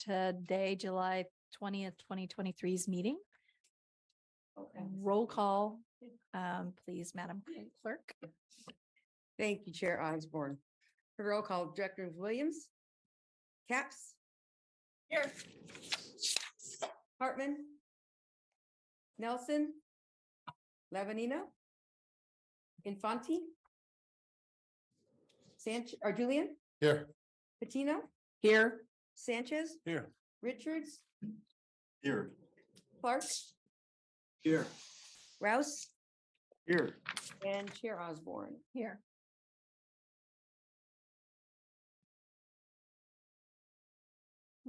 today, July 20th, 2023's meeting. Okay. Roll call, please, Madam Clerk. Thank you, Chair Osborne. For roll call, Director Williams. Caps. Here. Hartman. Nelson. Lavanino. Infante. Sanchez or Julian. Here. Patino. Here. Sanchez. Here. Richards. Here. Clark. Here. Rouse. Here. And Chair Osborne. Here.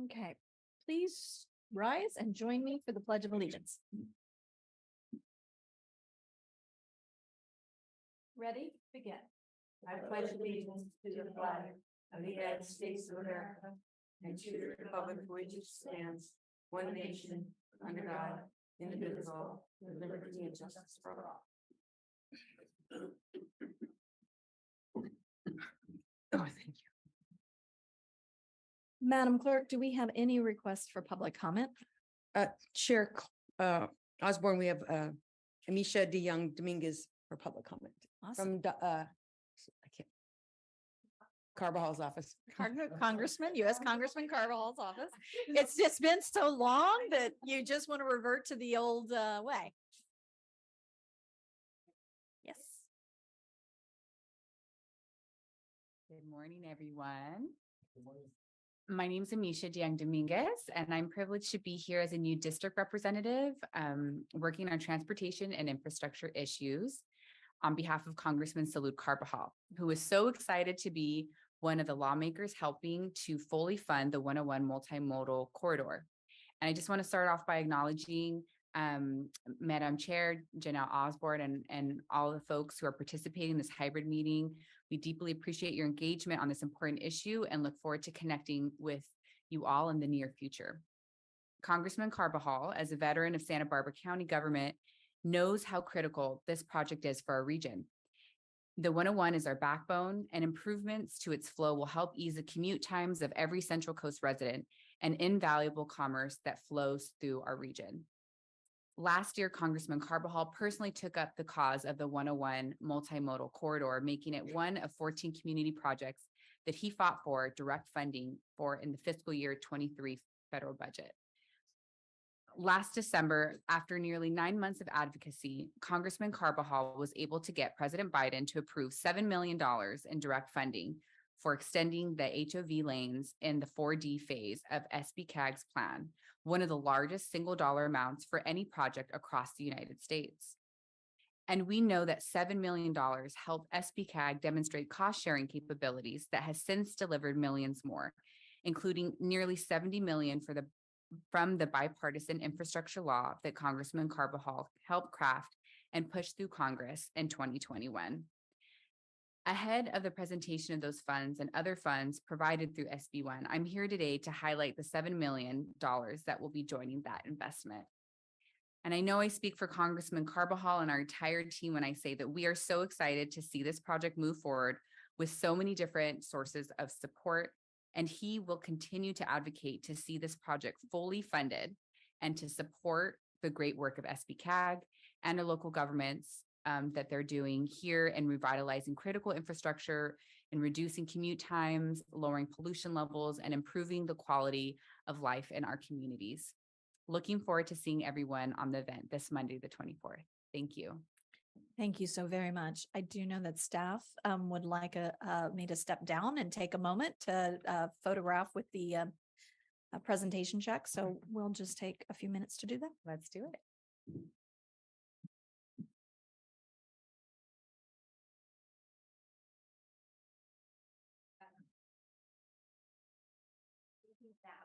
Okay, please rise and join me for the Pledge of Allegiance. Ready? Begin. I pledge allegiance to the flag of the United States of America and to the republic for which it stands, one nation, under God, indivisible, with liberty and justice for all. Oh, thank you. Madam Clerk, do we have any requests for public comment? Chair Osborne, we have Amisha DeYoung Dominguez for public comment Awesome. from I can't. Carvajal's office. Congressman, U.S. Congressman Carvajal's office. It's just been so long that you just want to revert to the old way. Yes. Good morning, everyone. My name is Amisha DeYoung Dominguez, and I'm privileged to be here as a new district representative, working on transportation and infrastructure issues on behalf of Congressman Salud Carvajal, who is so excited to be one of the lawmakers helping to fully fund the 101 multimodal corridor. And I just want to start off by acknowledging Madam Chair Janelle Osborne and all the folks who are participating in this hybrid meeting. We deeply appreciate your engagement on this important issue and look forward to connecting with you all in the near future. Congressman Carvajal, as a veteran of Santa Barbara County government, knows how critical this project is for our region. The 101 is our backbone, and improvements to its flow will help ease the commute times of every Central Coast resident and invaluable commerce that flows through our region. Last year, Congressman Carvajal personally took up the cause of the 101 multimodal corridor, making it one of 14 community projects that he fought for direct funding for in the fiscal year 23 federal budget. Last December, after nearly 9 months of advocacy, Congressman Carvajal was able to get President Biden to approve $7 million in direct funding for extending the HOV lanes in the 4D phase of SBCAG's plan, one of the largest single dollar amounts for any project across the United States. And we know that $7 million helped SBCAG demonstrate cost sharing capabilities that has since delivered millions more, including nearly $70 million from the bipartisan infrastructure law that Congressman Carvajal helped craft and push through Congress in 2021. Ahead of the presentation of those funds and other funds provided through SB1, I'm here today to highlight the $7 million that will be joining that investment. And I know I speak for Congressman Carvajal and our entire team when I say that we are so excited to see this project move forward with so many different sources of support, and he will continue to advocate to see this project fully funded and to support the great work of SBCAG and our local governments that they're doing here in revitalizing critical infrastructure and reducing commute times, lowering pollution levels, and improving the quality of life in our communities. Looking forward to seeing everyone on the event this Monday, the 24th. Thank you. Thank you so very much. I do know that staff would like me to step down and take a moment to photograph with the presentation check. So we'll just take a few minutes to do that. Let's do it.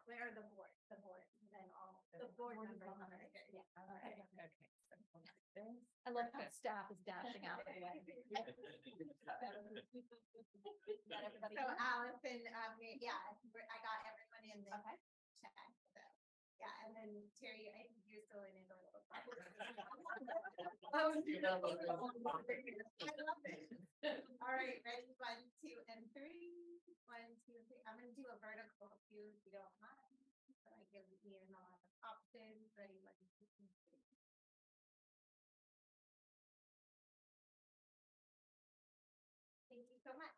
Where are the board? And then all the board members. Yeah. All right. Okay. I love how staff is dashing out of the way. So Allison, yeah, I got everybody in the chat. So, yeah, and then Terry, I think you're still in it a little. I love it. All right, ready? 1, 2, and 3. 1, 2, 3. I'm gonna do a vertical cue if you don't mind. Thank you so much.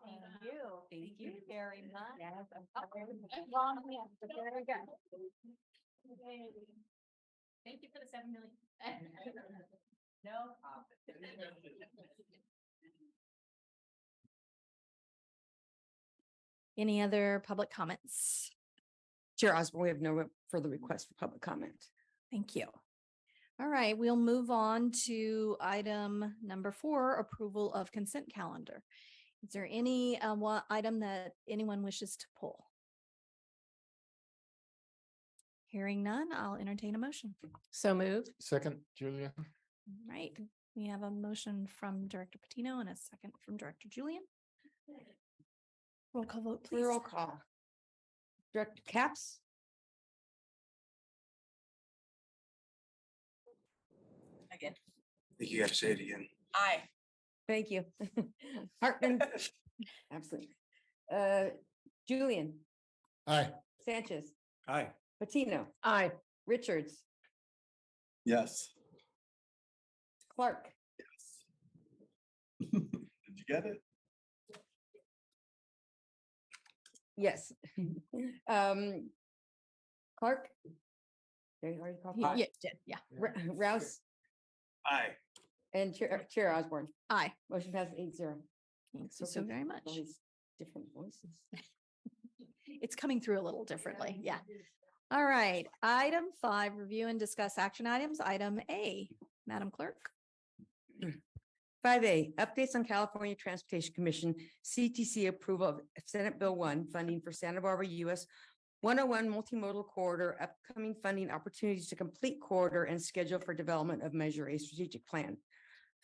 Thank you. Thank you very much. Yes, I'm wrong. Yeah, but there we go. Thank you for the 7 million. No problem. Any other public comments? Chair Osborne, we have no further requests for public comment. Thank you. All right, we'll move on to item number 4, approval of consent calendar. Is there any item that anyone wishes to pull? Hearing none, I'll entertain a motion. So moved. Second, Julia. All right, we have a motion from Director Patino and a second from Director Julian. Roll call vote, please. Roll call. Director Caps, Again. I think you got to say it again. Aye. thank you. Hartman, absolutely. Julian, Aye. Sanchez, Aye. Patino, Aye. Richards, Yes. Clark, Yes. Did you get it? yes. Clark. There you already called Yeah, Clark. yeah. Rouse Aye. and Chair Osborne. Aye. Motion passes 8-0. Thank you so very much. All these different voices. It's coming through a little differently. Yeah. All right. Item 5, review and discuss action items. Item A, Madam Clerk. 5A, updates on California Transportation Commission, CTC approval of Senate Bill 1, funding for Santa Barbara US 101 multimodal corridor, upcoming funding opportunities to complete corridor and schedule for development of Measure A strategic plan.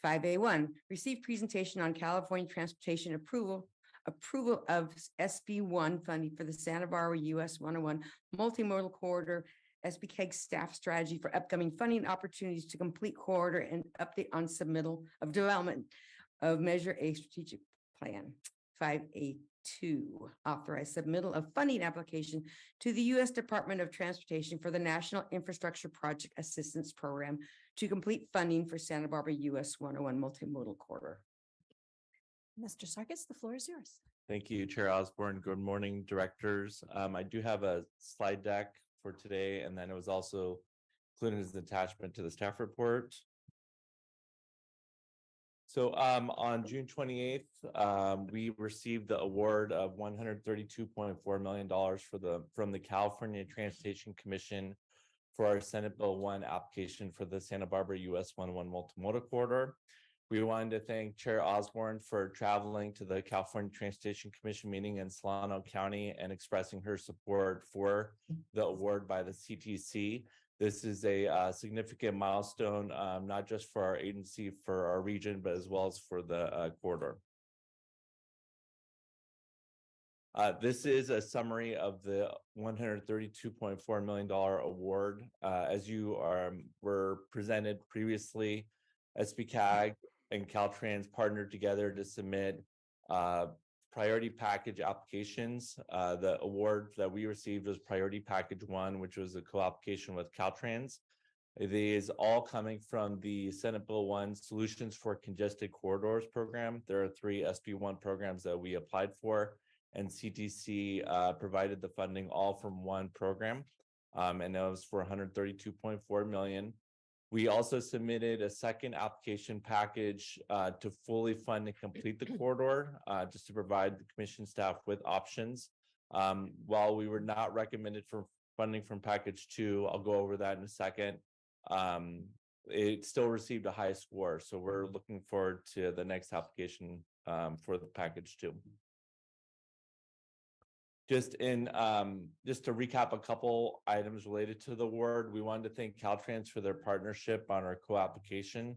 5A1, receive presentation on California Transportation approval of SB1 funding for the Santa Barbara US 101 multimodal corridor, SBCAG staff strategy for upcoming funding opportunities to complete corridor and update on submittal of development of Measure A strategic plan. 5A2, authorize submittal of funding application to the U.S. Department of Transportation for the National Infrastructure Project Assistance Program to complete funding for Santa Barbara US 101 multimodal corridor. Mr. Sarkis, the floor is yours. Thank you, Chair Osborne. Good morning, directors. I do have a slide deck for today, and then it was also included as an attachment to the staff report. So on June 28th, we received the award of $132.4 million from the California Transportation Commission for our Senate Bill 1 application for the Santa Barbara US 101 multimodal corridor. We wanted to thank Chair Osborne for traveling to the California Transportation Commission meeting in Solano County and expressing her support for the award by the CTC. This is a significant milestone, not just for our agency, for our region, but as well as for the corridor. This is a summary of the $132.4 million award. As you were presented previously, SBCAG and Caltrans partnered together to submit priority package applications. The award that we received was priority package 1, which was a co-application with Caltrans. It is all coming from the Senate Bill 1 Solutions for Congested Corridors program. There are 3 SB1 programs that we applied for, and CTC provided the funding all from one program, and that was for $132.4 million. We also submitted a second application package to fully fund and complete the corridor, just to provide the commission staff with options. While we were not recommended for funding from package 2, I'll go over that in a second. It still received a high score, so we're looking forward to the next application for the package 2. Just to recap a couple items related to the award, we wanted to thank Caltrans for their partnership on our co-application.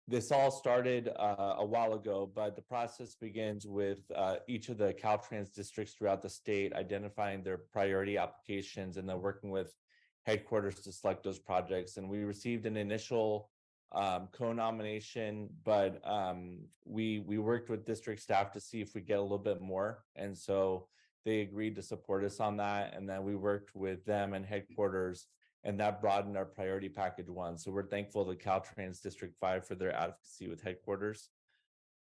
This all started a while ago, but the process begins with each of the Caltrans districts throughout the state identifying their priority applications and then working with headquarters to select those projects. And we received an initial co-nomination, but we worked with district staff to see if we get a little bit more, and so they agreed to support us on that. And then we worked with them and headquarters and that broadened our priority package 1. So we're thankful to Caltrans District 5 for their advocacy with headquarters.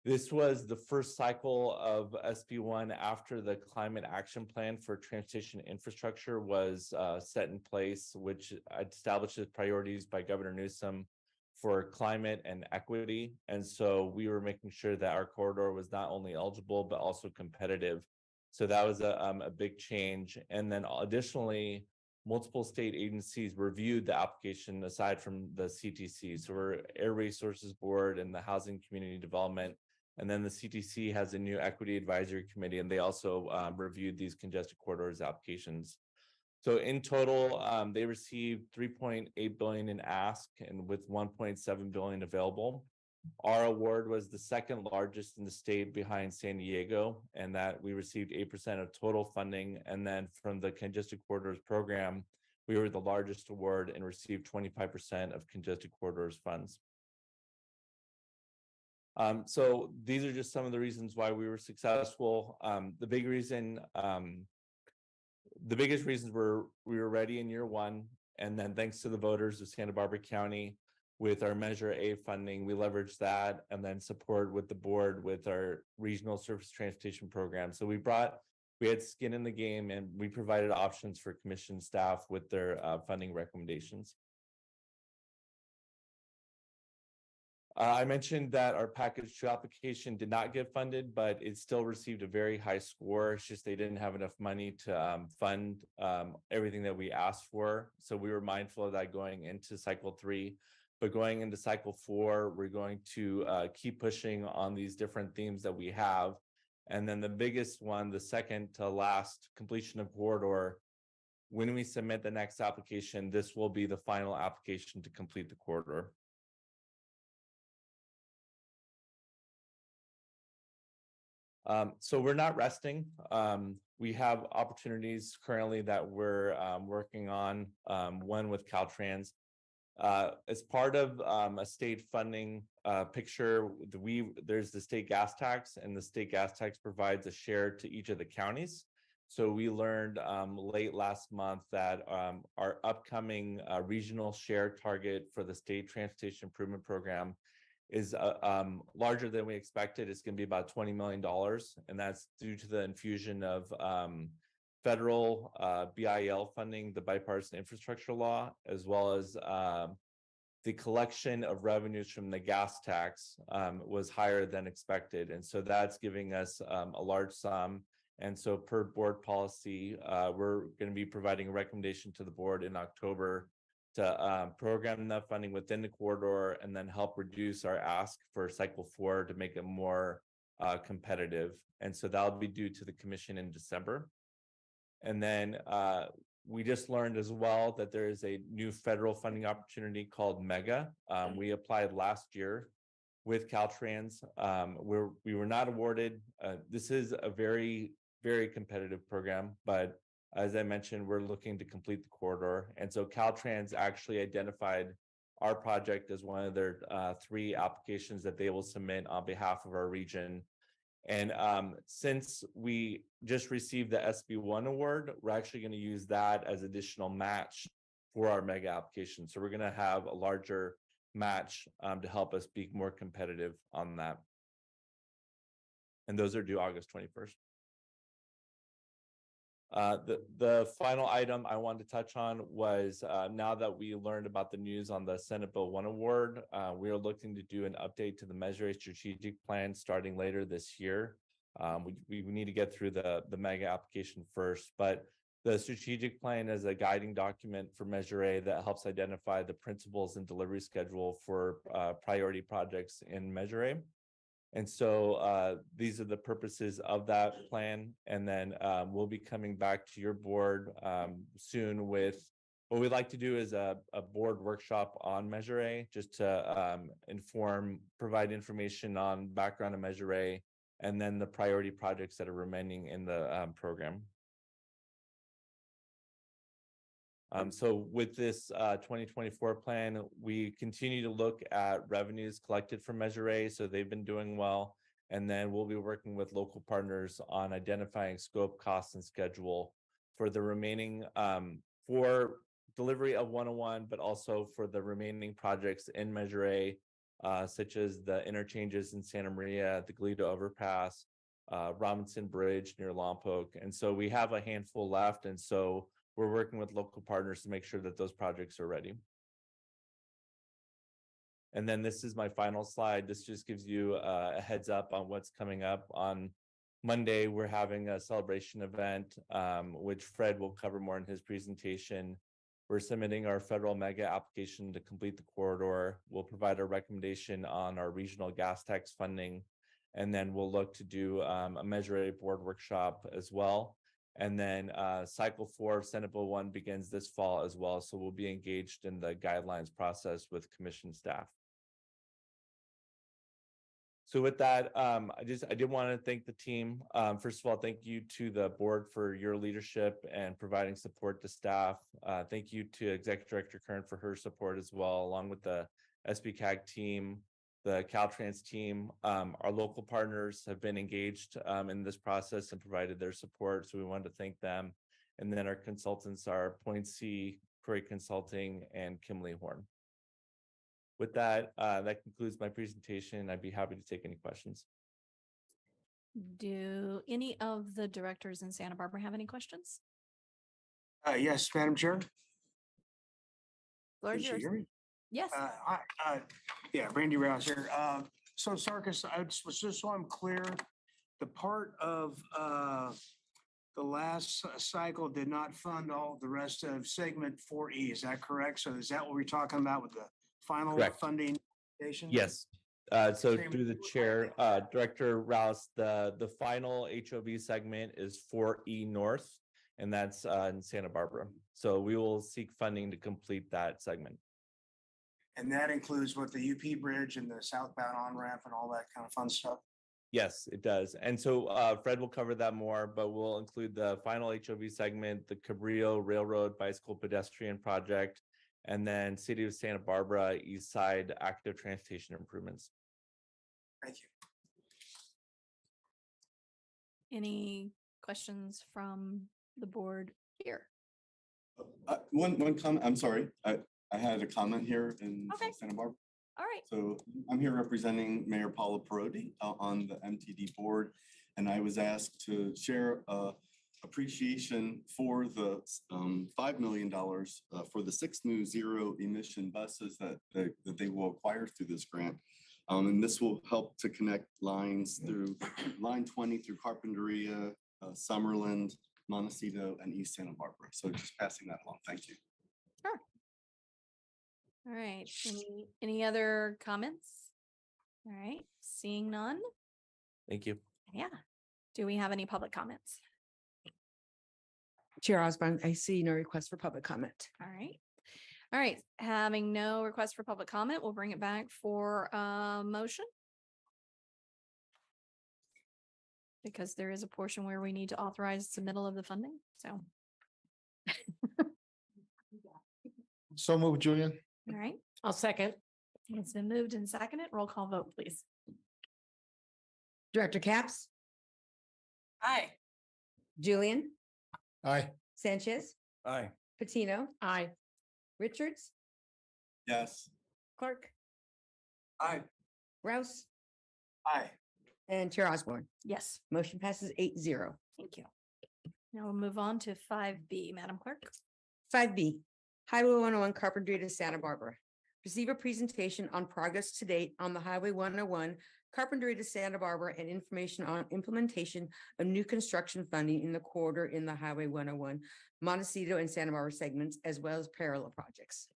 This was the first cycle of SB1 after the Climate Action Plan for Transportation Infrastructure was set in place, which establishes priorities by Governor Newsom for climate and equity. And so we were making sure that our corridor was not only eligible, but also competitive. So that was a big change. And then additionally, multiple state agencies reviewed the application aside from the CTC. So we're Air Resources Board and the Housing Community Development. And then the CTC has a new Equity Advisory Committee, and they also reviewed these congested corridors applications. So in total, they received 3.8 billion in ask and with 1.7 billion available. Our award was the second largest in the state behind San Diego, and that we received 8% of total funding. And then from the Congested Corridors program, we were the largest award and received 25% of Congested Corridors funds. So these are just some of the reasons why we were successful. The biggest reasons were we were ready in year 1, and then thanks to the voters of Santa Barbara County with our Measure A funding, we leveraged that, and then support with the board with our regional surface transportation program. So we had skin in the game, and we provided options for commission staff with their funding recommendations. I mentioned that our package 2 application did not get funded, but it still received a very high score. It's just they didn't have enough money to fund everything that we asked for. So we were mindful of that going into cycle 3. But going into cycle 4, we're going to keep pushing on these different themes that we have. And then the biggest one, the second to last, completion of corridor. When we submit the next application, this will be the final application to complete the corridor. So we're not resting. We have opportunities currently that we're working on, one with Caltrans. As part of a state funding picture, there's the state gas tax, and the state gas tax provides a share to each of the counties. So we learned late last month that our upcoming regional share target for the state transportation improvement program is larger than we expected. It's going to be about $20 million, and that's due to the infusion of federal BIL funding, the bipartisan infrastructure law, as well as the collection of revenues from the gas tax was higher than expected. And so that's giving us a large sum. And so per board policy, we're going to be providing a recommendation to the board in October to program that funding within the corridor and then help reduce our ask for cycle 4 to make it more competitive. And so that'll be due to the commission in December. And then we just learned as well that there is a new federal funding opportunity called MEGA. We applied last year with Caltrans. We were not awarded. This is a very, very competitive program, but as I mentioned, we're looking to complete the corridor. And so Caltrans actually identified our project as one of their 3 applications that they will submit on behalf of our region. And since we just received the SB1 award, we're actually going to use that as additional match for our mega application. So we're going to have a larger match to help us be more competitive on that. And those are due August 21st. The final item I wanted to touch on was now that we learned about the news on the Senate Bill 1 award, we are looking to do an update to the Measure A strategic plan starting later this year. We need to get through the mega application first, but the strategic plan is a guiding document for Measure A that helps identify the principles and delivery schedule for priority projects in Measure A. And so these are the purposes of that plan. And then we'll be coming back to your board soon with what we'd like to do is a board workshop on Measure A, just to provide information on background of Measure A, and then the priority projects that are remaining in the program. So with this 2024 plan, we continue to look at revenues collected from Measure A. So they've been doing well. And then we'll be working with local partners on identifying scope, cost, and schedule for the remaining 4 delivery of 101, but also for the remaining projects in Measure A, such as the interchanges in Santa Maria, the Galindo Overpass, Robinson Bridge near Lompoc. And so we have a handful left. And so we're working with local partners to make sure that those projects are ready. And then this is my final slide. This just gives you a heads up on what's coming up. On Monday, we're having a celebration event, which Fred will cover more in his presentation. We're submitting our federal mega application to complete the corridor. We'll provide a recommendation on our regional gas tax funding. And then we'll look to do a Measure A board workshop as well. And then cycle 4 of Senate Bill 1 begins this fall as well. So we'll be engaged in the guidelines process with commission staff. So with that, I did want to thank the team. First of all, thank you to the board for your leadership and providing support to staff. Thank you to Executive Director Kern for her support as well, along with the SBCAG team, the Caltrans team. Our local partners have been engaged in this process and provided their support, so we wanted to thank them. And then our consultants are Point C, Curry Consulting, and Kimley Horn. With that, that concludes my presentation. I'd be happy to take any questions. Do any of the directors in Santa Barbara have any questions? Yes, Madam Chair. Floor is Can you yours. hear me? Yes. Yeah, Randy Rouse here. So Sarkis, just so I'm clear, the part of the last cycle did not fund all the rest of segment 4E. Is that correct? So is that what we're talking about with the final Correct. funding? Station? Yes. So Same. through the chair, Director Rouse, the final HOV segment is 4E North, and that's in Santa Barbara. So we will seek funding to complete that segment. And that includes what the UP bridge and the southbound on-ramp and all that kind of fun stuff? Yes, it does. And so Fred will cover that more, but we'll include the final HOV segment, the Cabrillo Railroad Bicycle Pedestrian Project, and then City of Santa Barbara East Side active transportation improvements. Thank you. Any questions from the board here? One comment, I'm sorry, I had a comment here in Okay. Santa Barbara. All right. So I'm here representing Mayor Paula Parodi on the MTD board, and I was asked to share appreciation for the $5 million for the 6 new zero emission buses that they will acquire through this grant. And this will help to connect lines through line 20 through Carpinteria, Summerland, Montecito, and East Santa Barbara. So just passing that along. Thank you. Sure. All right. Any other comments? All right. Seeing none. Thank you. Yeah. Do we have any public comments? Chair Osborne, I see no request for public comment. All right. All right. Having no request for public comment, we'll bring it back for a motion. Because there is a portion where we need to authorize submittal of the funding. So, So moved, Julian. all right. I'll second. It's been moved and seconded. Roll call vote, please. Director Capps, Aye. Julian, Aye. Sanchez, Aye. Patino, Aye. Richards, Yes. Clark, Aye. Rouse, Aye. and Chair Osborne. Yes. Motion passes 8-0. Thank you. Now we'll move on to 5B, Madam Clerk. 5B, Highway 101 Carpinteria to Santa Barbara. Receive a presentation on progress to date on the Highway 101 Carpinteria to Santa Barbara and information on implementation of new construction funding in the corridor in the Highway 101, Montecito and Santa Barbara segments, as well as parallel projects.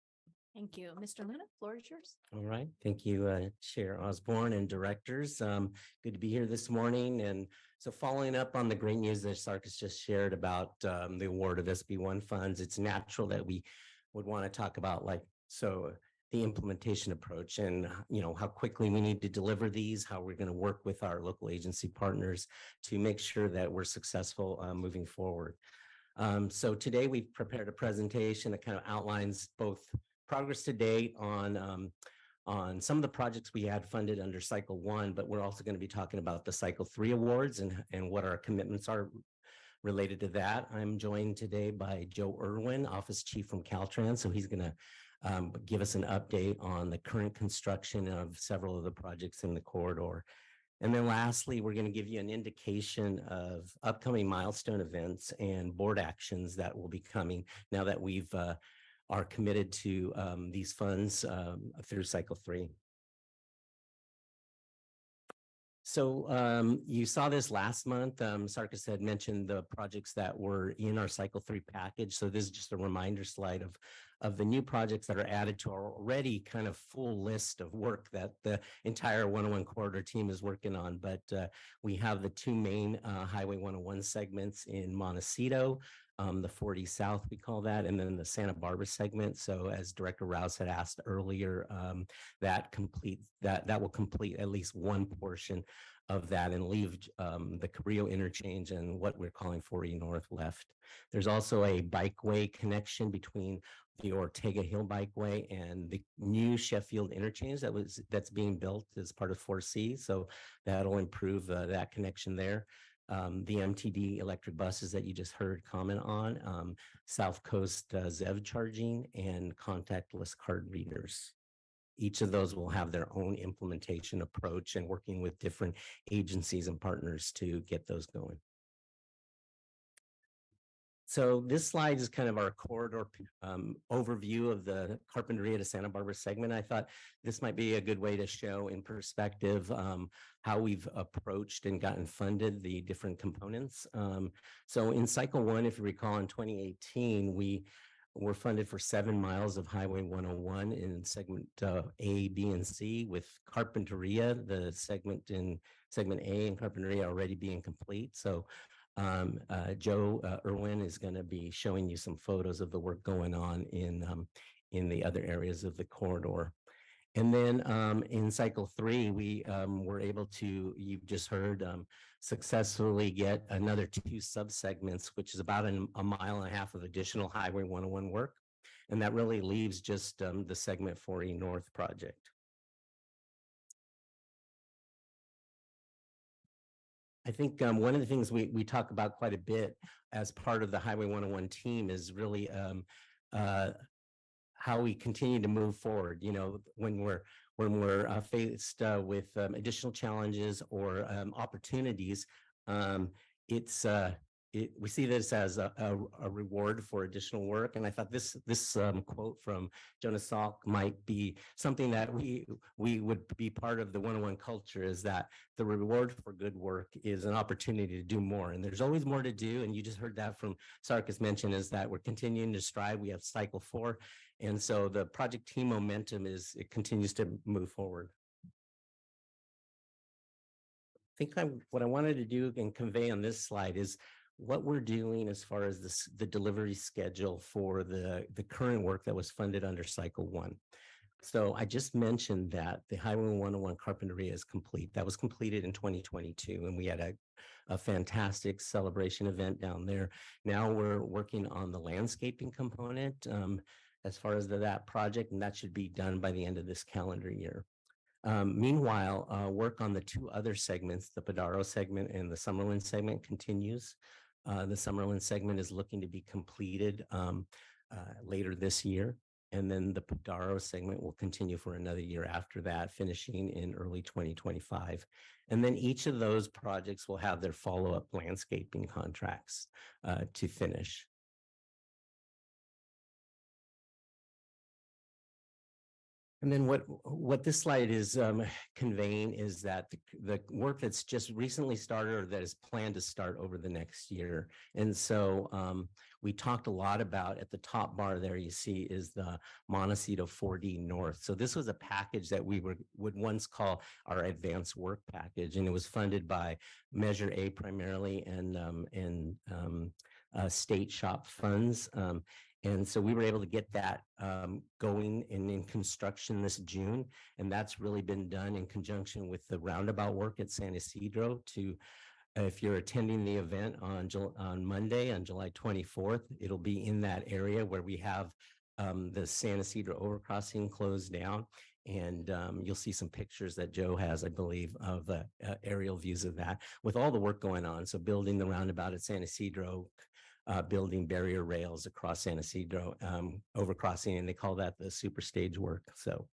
Thank you. Mr. Luna, floor is yours. All right. Thank you, Chair Osborne and directors. Good to be here this morning. And so following up on the great news that Sarkis just shared about the award of SB1 funds, it's natural that we would want to talk about the implementation approach and, how quickly we need to deliver these, how we're going to work with our local agency partners to make sure that we're successful moving forward. So today we've prepared a presentation that kind of outlines both progress to date on some of the projects we had funded under cycle 1, but we're also going to be talking about the cycle 3 awards and what our commitments are related to that. I'm joined today by Joe Irwin, Office Chief from Caltrans. So he's going to give us an update on the current construction of several of the projects in the corridor. And then lastly, we're going to give you an indication of upcoming milestone events and board actions that will be coming now that we've are committed to these funds through cycle 3. So you saw this last month. Sarkis had mentioned the projects that were in our cycle 3 package. So this is just a reminder slide of the new projects that are added to our already kind of full list of work that the entire 101 corridor team is working on. But we have the 2 main Highway 101 segments in Montecito, the 40 South, we call that, and then the Santa Barbara segment. So as Director Rouse had asked earlier, that will complete at least one portion of that and leave the Carrillo interchange and what we're calling 40 North left. There's also a bikeway connection between the Ortega Hill Bikeway and the new Sheffield interchange that's being built as part of 4C. So that'll improve that connection there. The MTD electric buses that you just heard comment on, South Coast ZEV charging, and contactless card readers. Each of those will have their own implementation approach and working with different agencies and partners to get those going. So this slide is kind of our corridor overview of the Carpinteria to Santa Barbara segment. I thought this might be a good way to show in perspective how we've approached and gotten funded the different components. So in cycle 1, if you recall, in 2018, we were funded for 7 miles of Highway 101 in segment A, B, and C, with Carpinteria, the segment in segment A and Carpinteria already being complete. So Joe Irwin is going to be showing you some photos of the work going on in the other areas of the corridor. And then in cycle 3, we were able to, you've just heard, successfully get another 2 subsegments, which is about a mile and a half of additional Highway 101 work. And that really leaves just the segment 40 North project. I think one of the things we talk about quite a bit as part of the Highway 101 team is really how we continue to move forward. You know, when we're faced with additional challenges or opportunities, we see this as a reward for additional work. And I thought this quote from Jonas Salk might be something that we would be part of the 101 culture, is that the reward for good work is an opportunity to do more. And there's always more to do. And you just heard that from Sarkis mention, is that we're continuing to strive. We have cycle 4. And so the project team momentum it continues to move forward. I think what I wanted to do and convey on this slide is what we're doing as far as the delivery schedule for the current work that was funded under cycle 1. So I just mentioned that the Highway 101 Carpinteria is complete. That was completed in 2022, and we had a fantastic celebration event down there. Now we're working on the landscaping component as far as that project, and that should be done by the end of this calendar year. Meanwhile, work on the 2 other segments, the Padaro segment and the Summerland segment, continues. The Summerland segment is looking to be completed later this year. And then the Padaro segment will continue for another year after that, finishing in early 2025. And then each of those projects will have their follow-up landscaping contracts to finish. And then what this slide is conveying is that the work that's just recently started or that is planned to start over the next year. And so we talked a lot about, at the top bar there you see is the Montecito 4D North. So this was a package that we would once call our advanced work package, and it was funded by Measure A primarily and state shop funds. And so we were able to get that going and in construction this June. And that's really been done in conjunction with the roundabout work at San Ysidro. If you're attending the event on Monday, on July 24th, it'll be in that area where we have the San Ysidro overcrossing closed down. And you'll see some pictures that Joe has, I believe, of the aerial views of that with all the work going on. So building the roundabout at San Ysidro, building barrier rails across San Ysidro, overcrossing, and they call that the super stage work. So,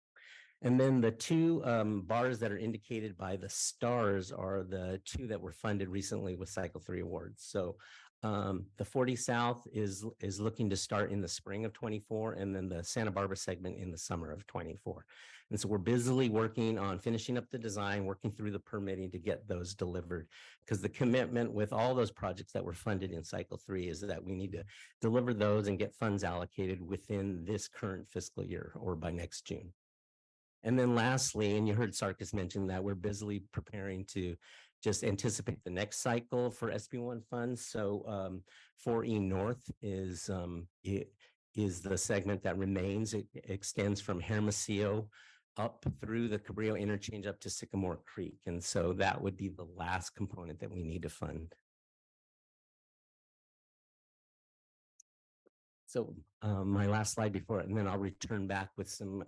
and then the two bars that are indicated by the stars are the two that were funded recently with Cycle 3 awards. So the 40 South is looking to start in the spring of 24, and then the Santa Barbara segment in the summer of 24. And so we're busily working on finishing up the design, working through the permitting to get those delivered. Because the commitment with all those projects that were funded in Cycle 3 is that we need to deliver those and get funds allocated within this current fiscal year or by next June. And then lastly, and you heard Sarkis mention that we're busily preparing to just anticipate the next cycle for SB1 funds. So 4E North is the segment that remains. It extends from Hermosillo up through the Cabrillo interchange up to Sycamore Creek. And so that would be the last component that we need to fund. So my last slide before, and then I'll return back with some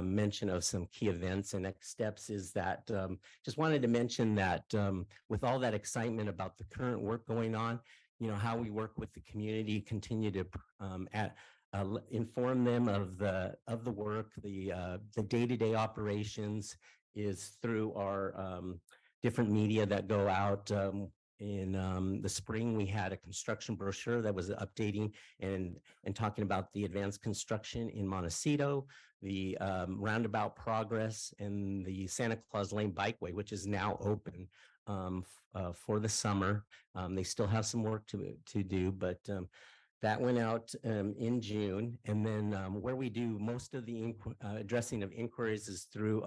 mention of some key events and next steps is that just wanted to mention that with all that excitement about the current work going on, you know, how we work with the community, continue to inform them of the work, the day-to-day operations is through our different media that go out. In the spring, we had a construction brochure that was updating and talking about the advanced construction in Montecito, the roundabout progress, and the Santa Claus Lane Bikeway, which is now open for the summer. They still have some work to do, but that went out in June. And then where we do most of the addressing of inquiries is through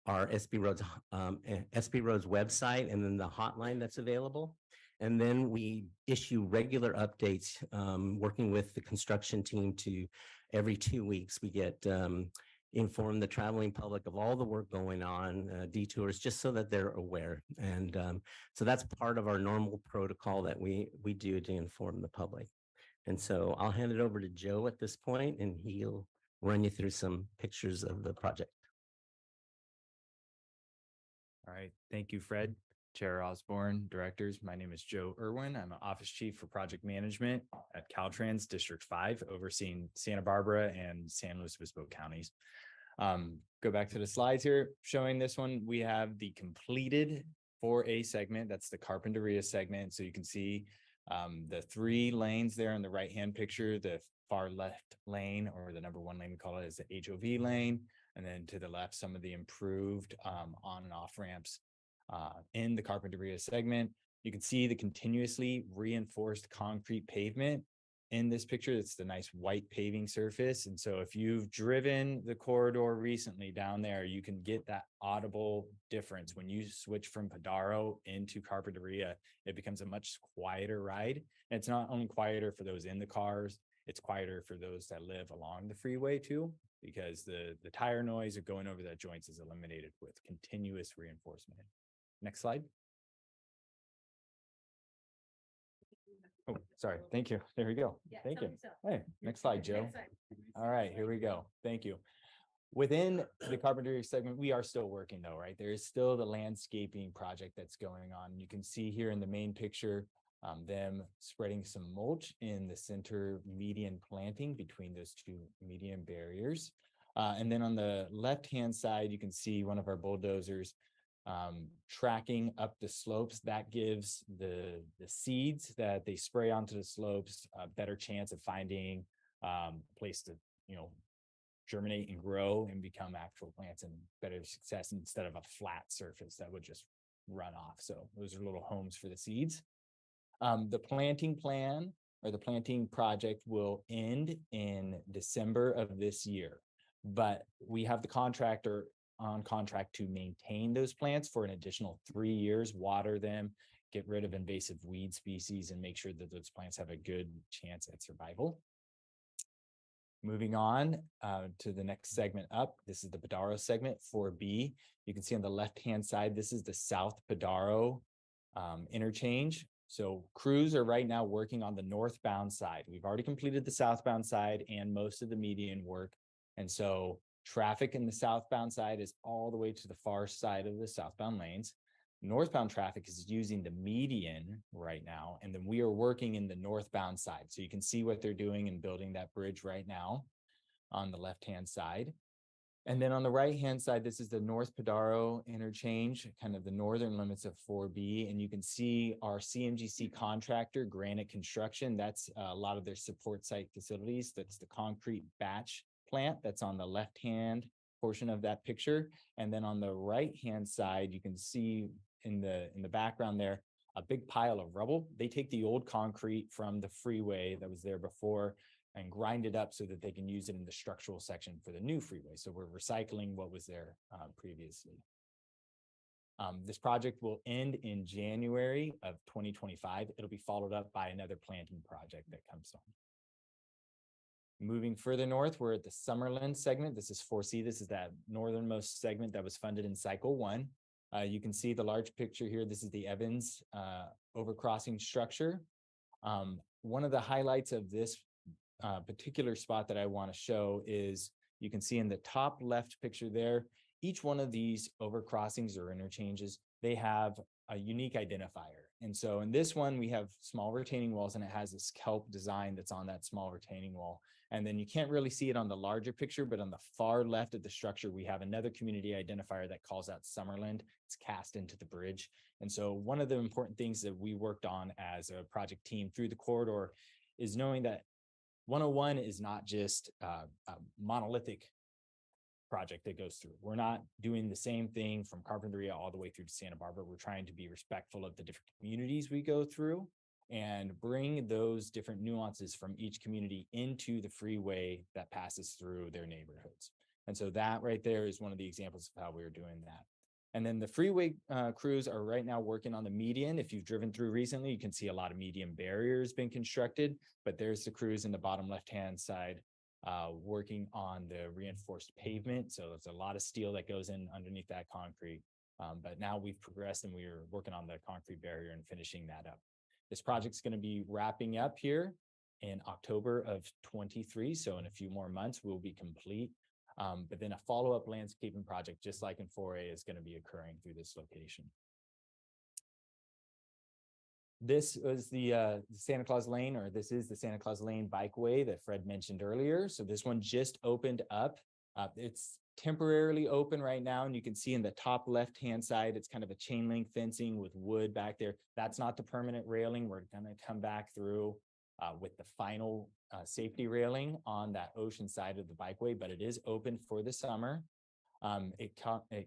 our SB Roads website, and then the hotline that's available. And then we issue regular updates, working with the construction team to every 2 weeks, we get inform the traveling public of all the work going on, detours, just so that they're aware. And so that's part of our normal protocol that we do to inform the public. And so I'll hand it over to Joe at this point, and he'll run you through some pictures of the project. All right. Thank you, Fred. Chair Osborne, directors. My name is Joe Irwin. I'm an office chief for project management at Caltrans District 5, overseeing Santa Barbara and San Luis Obispo counties. Go back to the slides here showing this one. We have the completed 4A segment. That's the Carpinteria segment. So you can see the 3 lanes there in the right-hand picture. The far left lane, or the number 1 lane we call it, is the HOV lane. And then to the left, some of the improved on and off ramps in the Carpinteria segment. You can see the continuously reinforced concrete pavement in this picture. It's the nice white paving surface. And so if you've driven the corridor recently down there, you can get that audible difference. When you switch from Padaro into Carpinteria, it becomes a much quieter ride. And it's not only quieter for those in the cars, it's quieter for those that live along the freeway too, because the tire noise of going over that joints is eliminated with continuous reinforcement. Next slide. Oh, sorry. Thank you. There we go. Thank you. Hey, next slide, Joe. All right, here we go. Thank you. Within the Carpinteria segment, we are still working though, right? There is still the landscaping project that's going on. You can see here in the main picture, them spreading some mulch in the center median planting between those 2 median barriers. And then on the left-hand side, you can see one of our bulldozers tracking up the slopes. That gives the seeds that they spray onto the slopes a better chance of finding a place to, germinate and grow and become actual plants, and better success instead of a flat surface that would just run off. So those are little homes for the seeds. The planting plan, or the planting project, will end in December of this year, but we have the contractor on contract to maintain those plants for an additional 3 years, water them, get rid of invasive weed species, and make sure that those plants have a good chance at survival. Moving on to the next segment up, this is the Padaro segment 4B. You can see on the left-hand side, this is the South Padaro interchange. So crews are right now working on the northbound side. We've already completed the southbound side and most of the median work. And so Traffic in the southbound side is all the way to the far side of the southbound lanes. Northbound traffic is using the median right now, and then we are working in the northbound side. So you can see what they're doing in building that bridge right now on the left-hand side. And then on the right-hand side, this is the North Padaro interchange, kind of the northern limits of 4B. And you can see our CMGC contractor, Granite Construction. That's a lot of their support site facilities. That's the concrete batch plant that's on the left-hand portion of that picture. And then on the right-hand side, you can see in the background there, a big pile of rubble. They take the old concrete from the freeway that was there before and grind it up so that they can use it in the structural section for the new freeway. So we're recycling what was there previously. This project will end in January of 2025. It'll be followed up by another planting project that comes on. Moving further north, we're at the Summerland segment. This is 4C. This is that northernmost segment that was funded in cycle 1. You can see the large picture here. This is the Evans overcrossing structure. One of the highlights of this particular spot that I want to show is you can see in the top left picture there, each one of these overcrossings or interchanges, they have a unique identifier. And so in this one, we have small retaining walls, and it has this kelp design that's on that small retaining wall. And then you can't really see it on the larger picture, but on the far left of the structure, we have another community identifier that calls out Summerland. It's cast into the bridge. And so one of the important things that we worked on as a project team through the corridor is knowing that 101 is not just a monolithic project that goes through. We're not doing the same thing from Carpinteria all the way through to Santa Barbara. We're trying to be respectful of the different communities we go through and bring those different nuances from each community into the freeway that passes through their neighborhoods. And so that right there is one of the examples of how we're doing that. And then the freeway crews are right now working on the median. If you've driven through recently, you can see a lot of median barriers being constructed, but there's the crews in the bottom left-hand side working on the reinforced pavement. So there's a lot of steel that goes in underneath that concrete. But now we've progressed and we're working on the concrete barrier and finishing that up. This project's going to be wrapping up here in October of 23. So in a few more months, we'll be complete. But then a follow-up landscaping project, just like in 4A, is going to be occurring through this location. This was the Santa Claus Lane, or this is the Santa Claus Lane Bikeway that Fred mentioned earlier. So this one just opened up. It's temporarily open right now, and you can see in the top left-hand side, it's kind of a chain link fencing with wood back there. That's not the permanent railing. We're going to come back through with the final safety railing on that ocean side of the Bikeway, but it is open for the summer. It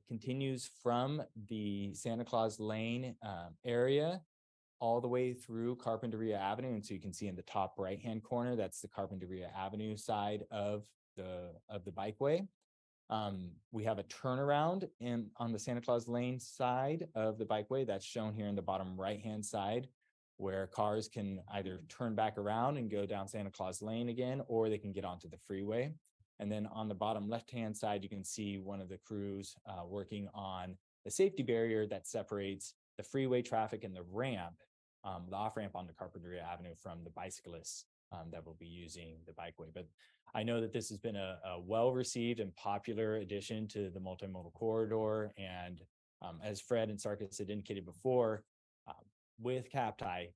continues from the Santa Claus Lane area all the way through Carpinteria Avenue. And so you can see in the top right-hand corner, that's the Carpinteria Avenue side of the Bikeway. We have a turnaround on the Santa Claus Lane side of the Bikeway. That's shown here in the bottom right-hand side, where cars can either turn back around and go down Santa Claus Lane again, or they can get onto the freeway. And then on the bottom left-hand side, you can see one of the crews working on the safety barrier that separates the freeway traffic and the ramp, the off-ramp onto Carpinteria Avenue from the bicyclists that will be using the Bikeway. But I know that this has been a well-received and popular addition to the multimodal corridor. And as Fred and Sarkis had indicated before, with CAPTI,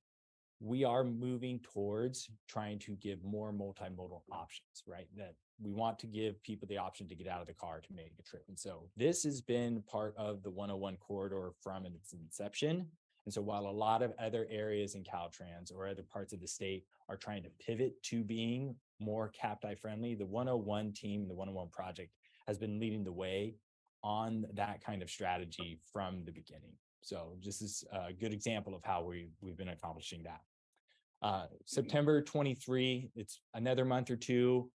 we are moving towards trying to give more multimodal options, right? That we want to give people the option to get out of the car to make a trip. And so this has been part of the 101 corridor from its inception. And so while a lot of other areas in Caltrans or other parts of the state are trying to pivot to being more CAPTI friendly, the 101 team, the 101 project has been leading the way on that kind of strategy from the beginning. So this is a good example of how we've been accomplishing that. September 23, it's another month or two.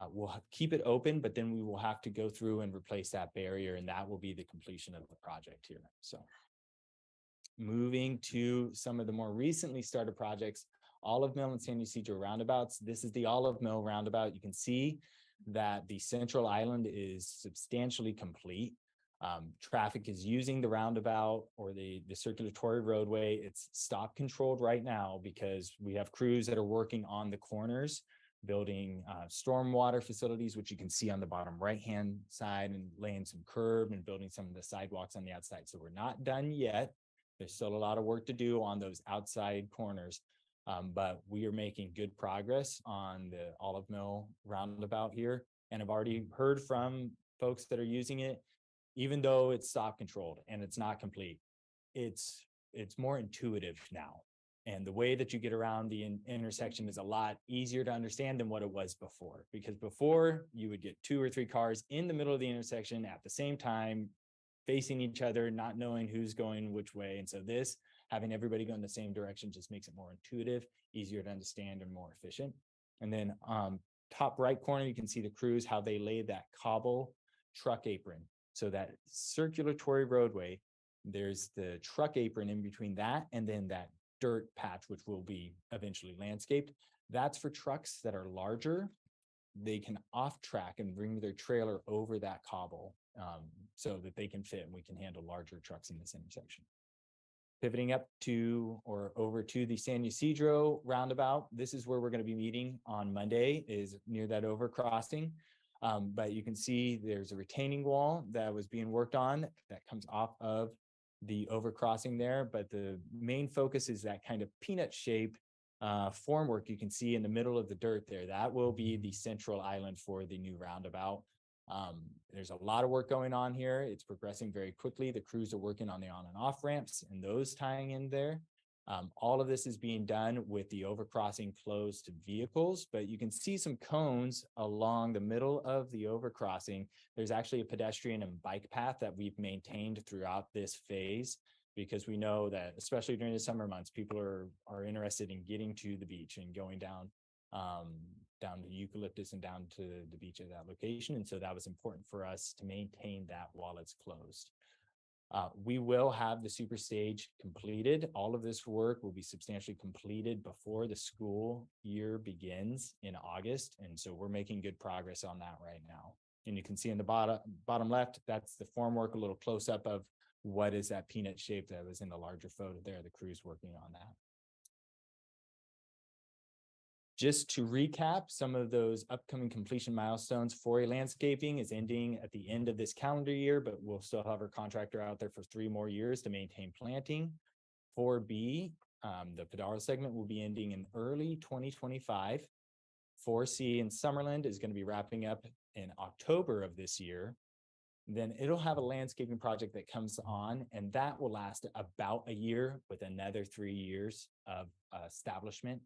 We'll keep it open, but then we will have to go through and replace that barrier, and that will be the completion of the project here. So moving to some of the more recently started projects, Olive Mill and San Ysidro roundabouts. This is the Olive Mill roundabout. You can see that the central island is substantially complete. Traffic is using the roundabout or the circulatory roadway. It's stop controlled right now because we have crews that are working on the corners building stormwater facilities, which you can see on the bottom right-hand side, and laying some curb and building some of the sidewalks on the outside. So we're not done yet. There's still a lot of work to do on those outside corners. But we are making good progress on the Olive Mill roundabout here. And I've already heard from folks that are using it, even though it's stop controlled and it's not complete, it's more intuitive now. And the way that you get around the intersection is a lot easier to understand than what it was before. Because before you would get 2 or 3 cars in the middle of the intersection at the same time, facing each other, not knowing who's going which way. And so this, having everybody go in the same direction, just makes it more intuitive, easier to understand, and more efficient. And then top right corner, you can see the crews, how they laid that cobble truck apron. So that circulatory roadway, there's the truck apron in between that and then that dirt patch, which will be eventually landscaped. That's for trucks that are larger. They can off track and bring their trailer over that cobble so that they can fit and we can handle larger trucks in this intersection. Pivoting up to or over to the San Ysidro roundabout. This is where we're going to be meeting on Monday, is near that overcrossing. But you can see there's a retaining wall that was being worked on that comes off of the overcrossing there. But the main focus is that kind of peanut shape formwork you can see in the middle of the dirt there. That will be the central island for the new roundabout. There's a lot of work going on here. It's progressing very quickly. The crews are working on the on and off ramps and those tying in there. All of this is being done with the overcrossing closed to vehicles, but you can see some cones along the middle of the overcrossing. There's actually a pedestrian and bike path that we've maintained throughout this phase, because we know that especially during the summer months, people are interested in getting to the beach and going down to Eucalyptus and down to the beach at that location. And so that was important for us to maintain that while it's closed. We will have the super stage completed. All of this work will be substantially completed before the school year begins in August. And so we're making good progress on that right now. And you can see in the bottom left, that's the formwork, a little close up of what is that peanut shape that was in the larger photo there. The crew's working on that. Just to recap, some of those upcoming completion milestones. 4A landscaping is ending at the end of this calendar year, but we'll still have our contractor out there for 3 more years to maintain planting. 4B, the Padaro segment, will be ending in early 2025. 4C in Summerland is going to be wrapping up in October of this year. Then it'll have a landscaping project that comes on, and that will last about a year with another 3 years of establishment.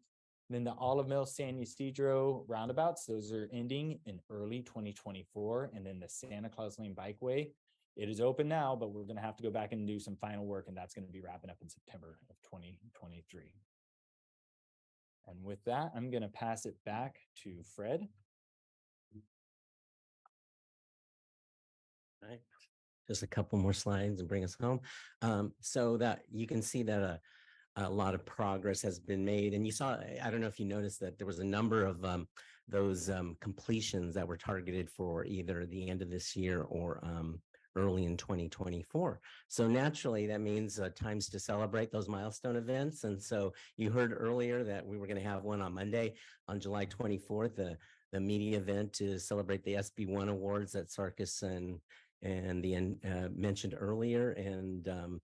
Then the Olive Mill San Ysidro roundabouts, those are ending in early 2024. And then the Santa Claus Lane Bikeway, it is open now, but we're going to have to go back and do some final work, and that's going to be wrapping up in September of 2023. And with that, I'm going to pass it back to Fred. All right, just a couple more slides and bring us home. So that you can see that a lot of progress has been made. And you saw, I don't know if you noticed that there was a number of those completions that were targeted for either the end of this year or early in 2024. So naturally, that means times to celebrate those milestone events. And so you heard earlier that we were going to have one on Monday, on July 24th, the media event to celebrate the SB1 awards that Sarkis and the mentioned earlier. And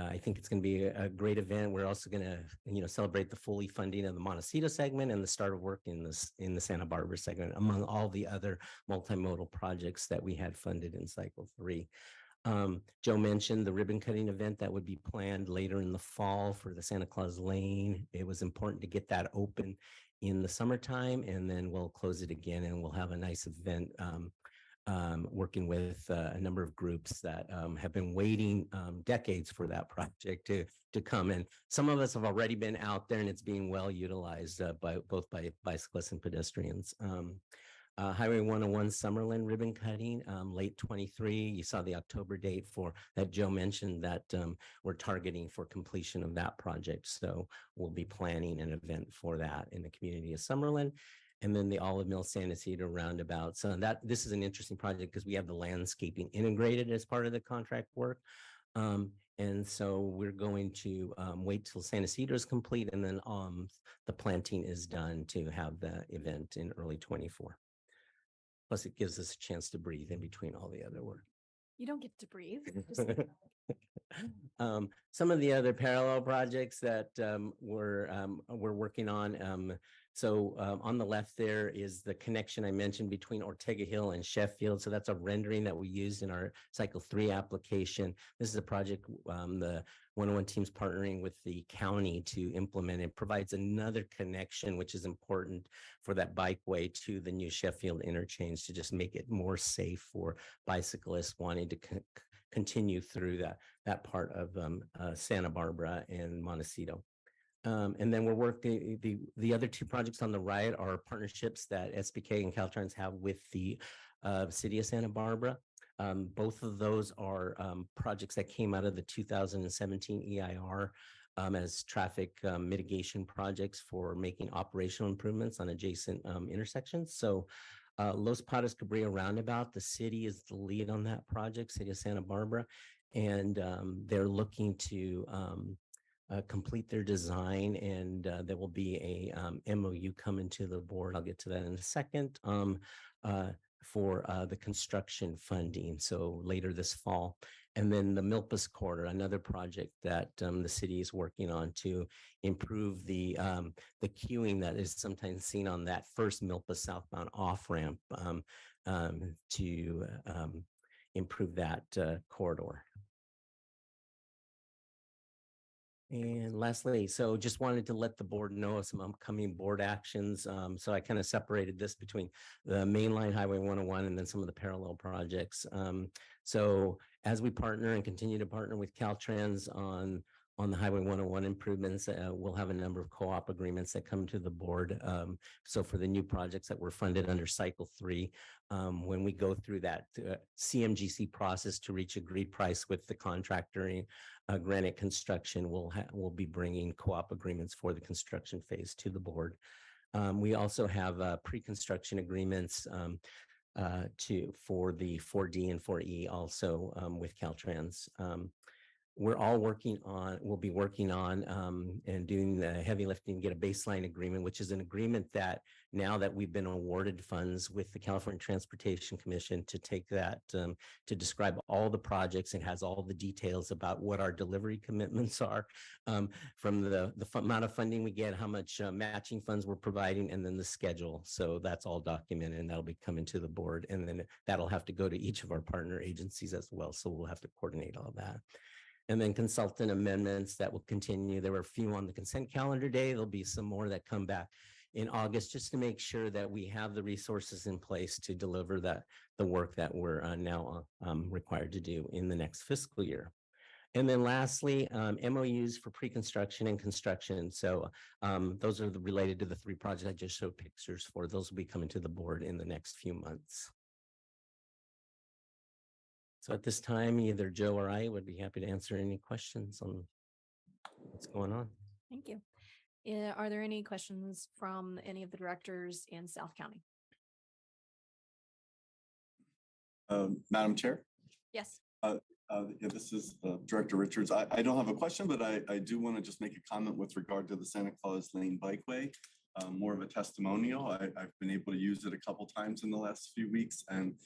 I think it's going to be a great event. We're also going to, celebrate the fully funding of the Montecito segment and the start of work in the Santa Barbara segment, among all the other multimodal projects that we had funded in cycle 3. Joe mentioned the ribbon cutting event that would be planned later in the fall for the Santa Claus Lane. It was important to get that open in the summertime, and then we'll close it again, and we'll have a nice event working with a number of groups that have been waiting decades for that project to come. And some of us have already been out there, and it's being well utilized by bicyclists and pedestrians. Highway 101 Summerland ribbon cutting, late 23. You saw the October date for that Joe mentioned that we're targeting for completion of that project. So we'll be planning an event for that in the community of Summerland. And then the Olive Mill San Ysidro roundabout. So this is an interesting project because we have the landscaping integrated as part of the contract work. And so we're going to wait till San Ysidro is complete, and then the planting is done to have the event in early 24. Plus, it gives us a chance to breathe in between all the other work. You don't get to breathe. Just- Some of the other parallel projects that we're working on. On the left there is the connection I mentioned between Ortega Hill and Sheffield. So that's a rendering that we used in our Cycle 3 application. This is a project the 101 team's partnering with the county to implement. It provides another connection, which is important for that bikeway to the new Sheffield interchange to just make it more safe for bicyclists wanting to continue through that part of Santa Barbara and Montecito. And then we're working, the other two projects on the right are partnerships that SBK and Caltrans have with the city of Santa Barbara. Both of those are projects that came out of the 2017 EIR as traffic mitigation projects for making operational improvements on adjacent intersections. So Los Patos Cabrillo Roundabout, the city is the lead on that project, city of Santa Barbara, and they're looking to complete their design, and there will be a MOU coming to the board. I'll get to that in a second. For the construction funding, so later this fall. And then the Milpas Corridor, another project that the city is working on to improve the queuing that is sometimes seen on that first Milpas southbound off-ramp to improve that corridor. And lastly, so just wanted to let the board know of some upcoming board actions. So I kind of separated this between the mainline Highway 101 and then some of the parallel projects. So as we partner and continue to partner with Caltrans on the Highway 101 improvements, we'll have a number of co-op agreements that come to the board. So for the new projects that were funded under Cycle 3, when we go through that CMGC process to reach agreed price with the contractor, Granite Construction, we'll be bringing co-op agreements for the construction phase to the board. We also have pre-construction agreements for the 4D and 4E also with Caltrans. We'll be working on and doing the heavy lifting, get a baseline agreement, which is an agreement that now that we've been awarded funds with the California Transportation Commission to take that, to describe all the projects, and has all the details about what our delivery commitments are from the amount of funding we get, how much matching funds we're providing, and then the schedule. So that's all documented, and that'll be coming to the board, and then that'll have to go to each of our partner agencies as well. So we'll have to coordinate all of that. And then consultant amendments that will continue. There were a few on the consent calendar day. There'll be some more that come back in August, just to make sure that we have the resources in place to deliver the work that we're now required to do in the next fiscal year. And then lastly, MOUs for pre-construction and construction. So those are related to the three projects I just showed pictures for. Those will be coming to the board in the next few months. So at this time, either Joe or I would be happy to answer any questions on what's going on. Thank you. Are there any questions from any of the directors in South County? Madam Chair? Yes. Yeah, this is Director Richards. I don't have a question, but I do want to just make a comment with regard to the Santa Claus Lane Bikeway. More of a testimonial. I've been able to use it a couple times in the last few weeks, and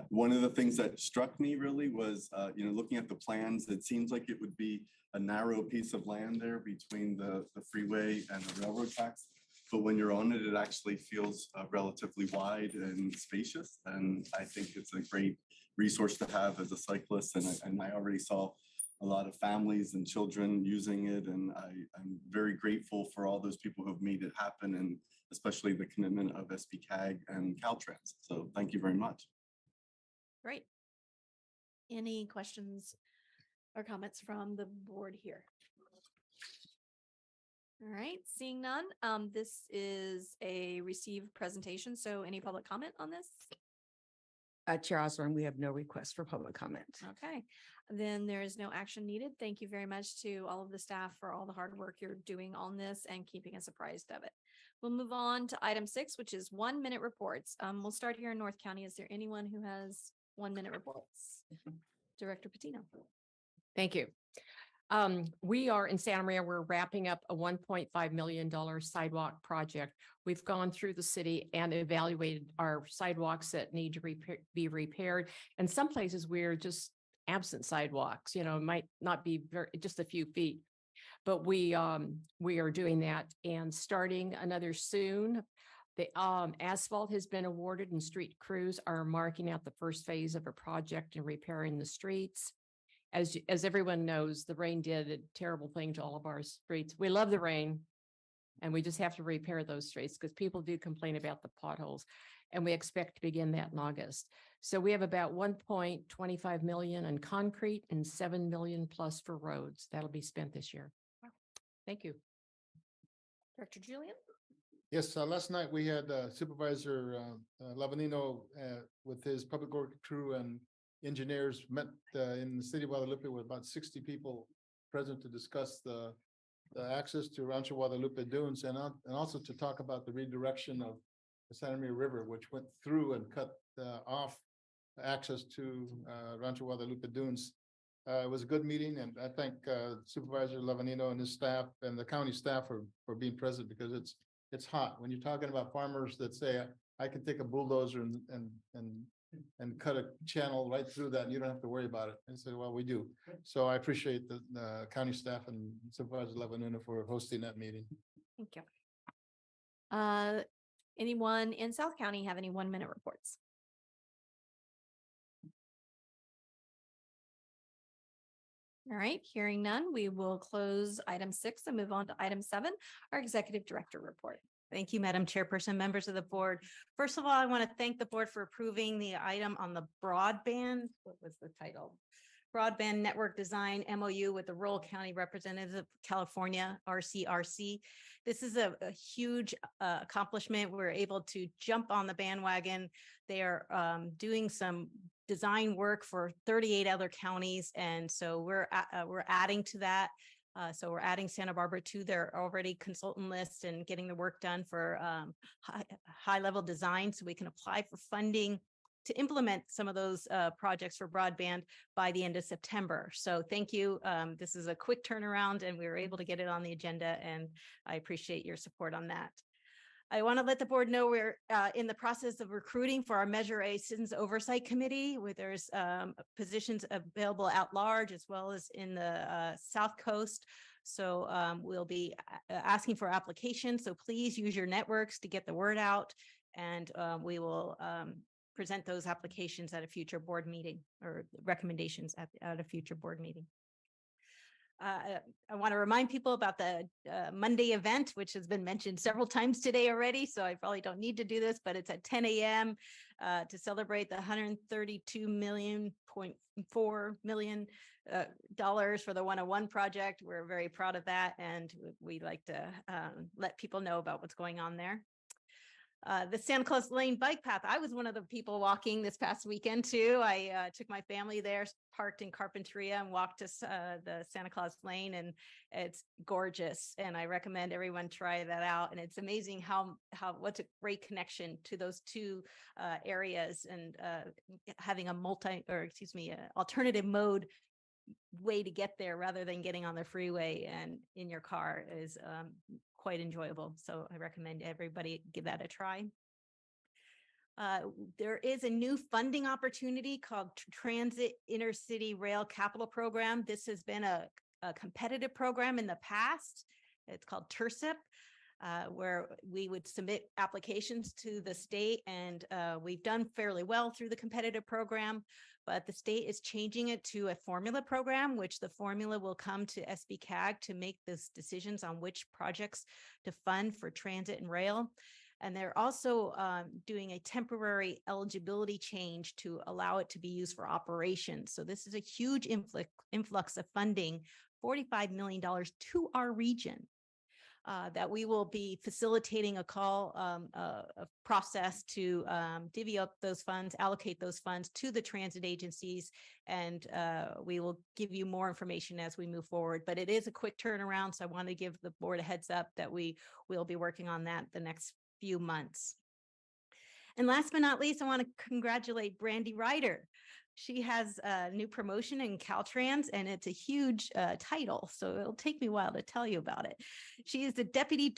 one of the things that struck me really was, looking at the plans, it seems like it would be a narrow piece of land there between the freeway and the railroad tracks. But when you're on it, it actually feels relatively wide and spacious. And I think it's a great resource to have as a cyclist. And I already saw a lot of families and children using it. And I'm very grateful for all those people who have made it happen, and especially the commitment of SBCAG and Caltrans. So thank you very much. Great. Any questions or comments from the board here? All right, seeing none, this is a received presentation. So any public comment on this? Chair Osborne, we have no request for public comment. Okay, then there is no action needed. Thank you very much to all of the staff for all the hard work you're doing on this and keeping us apprised of it. We'll move on to item 6, which is 1-minute reports. We'll start here in North County. Is there anyone who has 1-minute reports? Director Patino. Thank you. We are in Santa Maria, we're wrapping up a $1.5 million sidewalk project. We've gone through the city and evaluated our sidewalks that need to be repaired. And some places we're just absent sidewalks, you know, it might not be just a few feet. But we are doing that and starting another soon. The asphalt has been awarded and street crews are marking out the first phase of a project and repairing the streets. As everyone knows, the rain did a terrible thing to all of our streets. We love the rain and we just have to repair those streets because people do complain about the potholes. And we expect to begin that in August. So we have about 1.25 million in concrete and 7 million plus for roads. That'll be spent this year. Thank you. Director Julian? Yes, last night we had Supervisor Lavanino with his public work crew and engineers met in the city of Guadalupe with about 60 people present to discuss the access to Rancho Guadalupe dunes and also to talk about the redirection of the Santa Maria River, which went through and cut off access to Rancho Guadalupe dunes. It was a good meeting, and I thank Supervisor Lavanino and his staff and the county staff for being present because it's hot. When you're talking about farmers that say, I can take a bulldozer and cut a channel right through that, and you don't have to worry about it. And say, well, we do. So I appreciate the county staff and Supervisor Lavanino for hosting that meeting. Thank you. Anyone in South County have any 1-minute reports? All right, hearing none, we will close item 6 and move on to item 7, our executive director report. Thank you, Madam Chairperson, members of the board. First of all, I want to thank the board for approving the item on the broadband. What was the title? Broadband Network Design MOU with the Rural County Representatives of California, RCRC. This is a huge accomplishment. We're able to jump on the bandwagon. They are doing some design work for 38 other counties. And so we're adding to that. So we're adding Santa Barbara to their already consultant list and getting the work done for high level design so we can apply for funding to implement some of those projects for broadband by the end of September. So thank you. This is a quick turnaround and we were able to get it on the agenda, and I appreciate your support on that. I want to let the board know we're in the process of recruiting for our Measure A Citizens Oversight Committee, where there's positions available at large as well as in the South Coast. So we'll be asking for applications. So please use your networks to get the word out, and we will present those applications at a future board meeting, or recommendations at a future board meeting. I want to remind people about the Monday event, which has been mentioned several times today already, so I probably don't need to do this, but it's at 10 a.m. To celebrate the $132.4 million for the 101 project. We're very proud of that, and we like to let people know about what's going on there. The Santa Claus Lane bike path. I was one of the people walking this past weekend too. I took my family there, parked in Carpinteria, and walked to the Santa Claus Lane, and it's gorgeous. And I recommend everyone try that out. And it's amazing what's a great connection to those two areas, and having alternative mode way to get there rather than getting on the freeway and in your car is quite enjoyable. So I recommend everybody give that a try. There is a new funding opportunity called Transit Intercity Rail Capital Program. This has been a competitive program in the past. It's called TIRCIP, where we would submit applications to the state, and we've done fairly well through the competitive program, but the state is changing it to a formula program, which the formula will come to SBCAG to make those decisions on which projects to fund for transit and rail. And they're also doing a temporary eligibility change to allow it to be used for operations. So this is a huge influx of funding, $45 million to our region. That we will be facilitating a process to divvy up those funds, allocate those funds to the transit agencies, and we will give you more information as we move forward. But it is a quick turnaround, so I want to give the board a heads up that we will be working on that the next few months. And last but not least, I want to congratulate Brandy Ryder. She has a new promotion in Caltrans, and it's a huge title, so it'll take me a while to tell you about it. She is the Deputy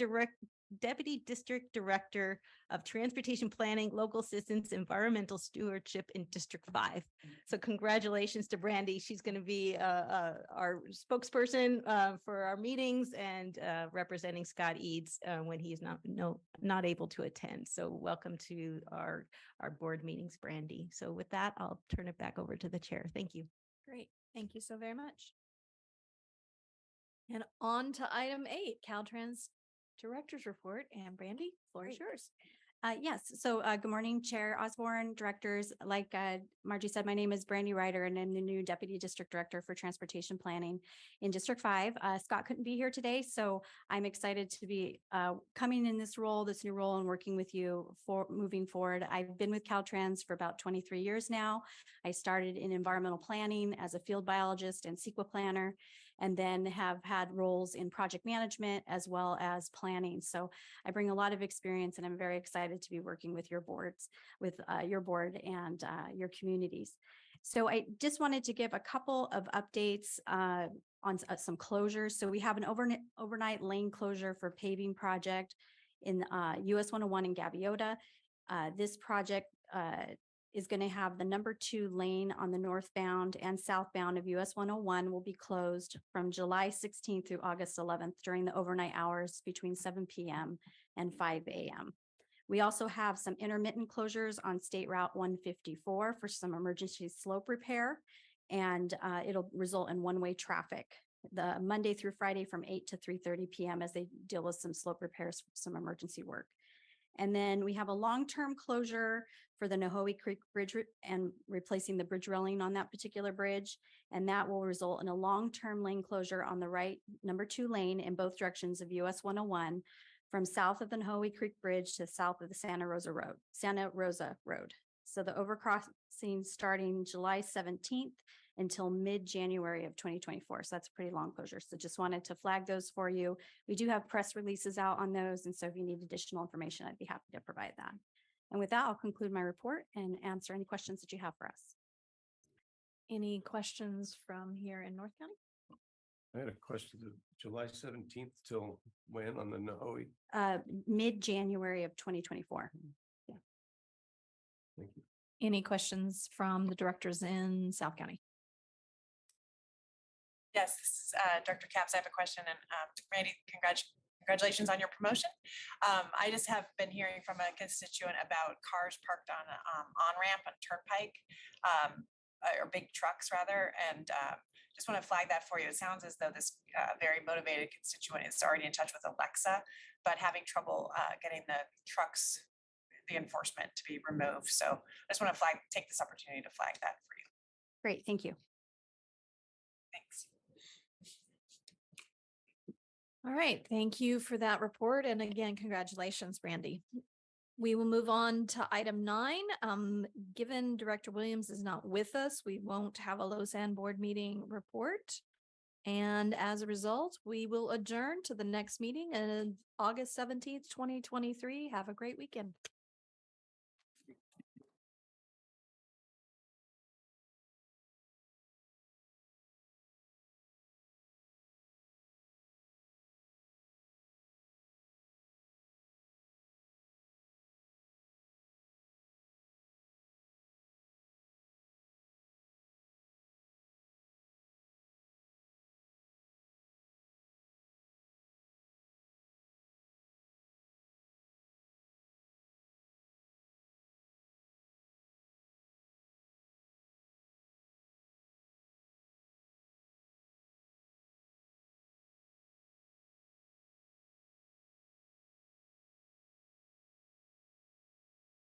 District Director of Transportation Planning, Local Assistance, Environmental Stewardship in District 5. So congratulations to Brandy. She's going to be our spokesperson for our meetings and representing Scott Eads when he's not able to attend. So welcome to our board meetings, Brandy. So with that, I'll turn it back over to the chair. Thank you. Great. Thank you so very much. And on to item 8, Caltrans Director's Report, and Brandy, floor is yours. Yes, so good morning, Chair Osborne, directors. Like Margie said, my name is Brandy Ryder, and I'm the new Deputy District Director for Transportation Planning in District 5. Scott couldn't be here today, so I'm excited to be coming in this new role, and working with you for moving forward. I've been with Caltrans for about 23 years now. I started in environmental planning as a field biologist and CEQA planner, and then have had roles in project management as well as planning. So I bring a lot of experience, and I'm very excited to be working with your boards, with your board and your communities. So I just wanted to give a couple of updates on some closures. So we have an overnight lane closure for paving project in US 101 in Gaviota. This project is going to have the number 2 lane on the northbound and southbound of US 101 will be closed from July 16th through August 11th during the overnight hours between 7 p.m. and 5 a.m. We also have some intermittent closures on State Route 154 for some emergency slope repair, and it'll result in one-way traffic the Monday through Friday from 8 to 3:30 p.m. as they deal with some slope repairs, some emergency work. And then we have a long-term closure for the Nohoe Creek Bridge and replacing the bridge railing on that particular bridge. And that will result in a long-term lane closure on the right number 2 lane in both directions of US 101 from south of the Nohoe Creek Bridge to south of the Santa Rosa Road. So the overcrossing starting July 17th until mid-January of 2024. So that's a pretty long closure. So just wanted to flag those for you. We do have press releases out on those. And so if you need additional information, I'd be happy to provide that. And with that, I'll conclude my report and answer any questions that you have for us. Any questions from here in North County? I had a question. July 17th till when on the Nohoe? Mid-January of 2024. Yeah. Thank you. Any questions from the directors in South County? Yes, this is Director Capps. I have a question, and Randy, congratulations on your promotion. I just have been hearing from a constituent about cars parked on on-ramp on Turnpike, or big trucks rather, and just want to flag that for you. It sounds as though this very motivated constituent is already in touch with Alexa, but having trouble getting the trucks, the enforcement to be removed. So I just want to take this opportunity to flag that for you. Great, thank you. Thanks. All right, thank you for that report. And again, congratulations, Brandy. We will move on to item 9. Given Director Williams is not with us, we won't have a LoSAN board meeting report. And as a result, we will adjourn to the next meeting on August 17th, 2023. Have a great weekend.